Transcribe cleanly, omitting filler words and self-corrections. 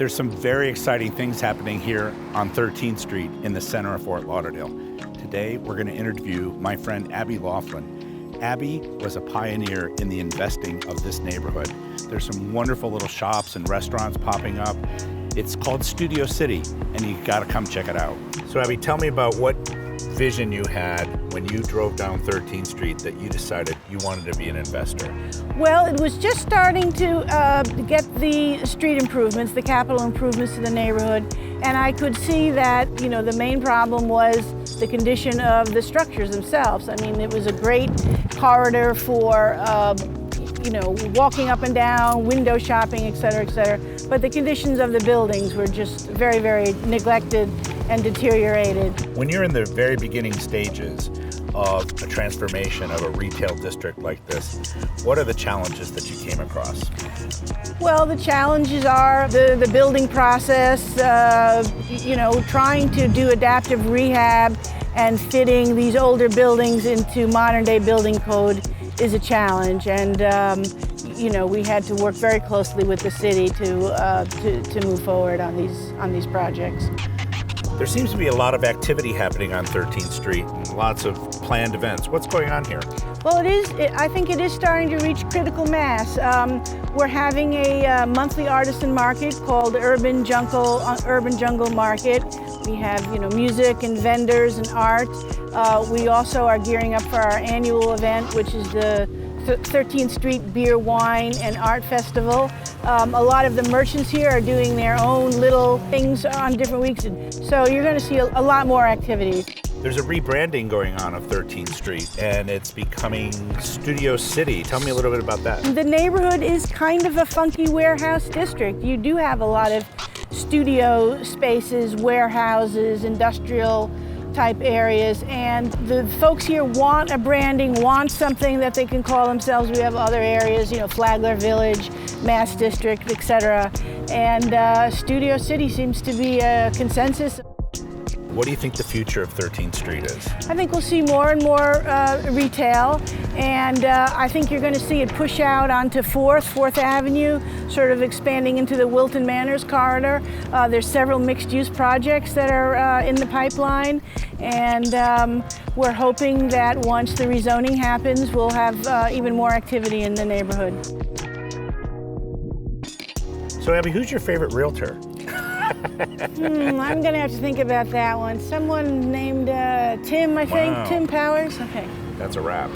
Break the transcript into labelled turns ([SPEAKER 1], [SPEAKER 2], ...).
[SPEAKER 1] There's some very exciting things happening here on 13th Street in the center of Fort Lauderdale. Today, we're going to interview my friend Abby Laughlin. Abby was a pioneer in the investing of this neighborhood. There's some wonderful little shops and restaurants popping up. It's called Studio City, and you got to come check it out. So Abby, tell me about what vision you had when you drove down 13th Street that you decided you wanted to be an investor.
[SPEAKER 2] Well, it was just starting to get the street improvements, the capital improvements to the neighborhood, and I could see that, the main problem was the condition of the structures themselves. I mean, it was a great corridor for, walking up and down, window shopping, et cetera, but the conditions of the buildings were just very, very neglected and deteriorated.
[SPEAKER 1] When you're in the very beginning stages of a transformation of a retail district like this, what are the challenges that you came across?
[SPEAKER 2] Well, the challenges are the building process, trying to do adaptive rehab and fitting these older buildings into modern day building code is a challenge. And we had to work very closely with the city to move forward on these projects.
[SPEAKER 1] There seems to be a lot of activity happening on 13th Street and lots of planned events. What's going on here?
[SPEAKER 2] Well, I think it is starting to reach critical mass. We're having a monthly artisan market called Urban Jungle Market. We have, music and vendors and art. We also are gearing up for our annual event, which is the 13th Street Beer, Wine, and Art Festival. A lot of the merchants here are doing their own little things on different weeks, so you're going to see a lot more activities.
[SPEAKER 1] There's a rebranding going on of 13th Street, and it's becoming Studio City. Tell me a little bit about that.
[SPEAKER 2] The neighborhood is kind of a funky warehouse district. You do have a lot of studio spaces, warehouses, industrial type areas, and the folks here want a branding, want something that they can call themselves. We have other areas, Flagler Village, Mass District, etc. And Studio City seems to be a consensus.
[SPEAKER 1] What do you think the future of 13th Street is?
[SPEAKER 2] I think we'll see more and more retail, and I think you're going to see it push out onto 4th Avenue, sort of expanding into the Wilton Manors corridor. There's several mixed-use projects that are in the pipeline, and we're hoping that once the rezoning happens, we'll have even more activity in the neighborhood.
[SPEAKER 1] So Abby, who's your favorite realtor?
[SPEAKER 2] I'm going to have to think about that one. Someone named Tim, I think.
[SPEAKER 1] Wow.
[SPEAKER 2] Tim Powers? Okay.
[SPEAKER 1] That's a wrap.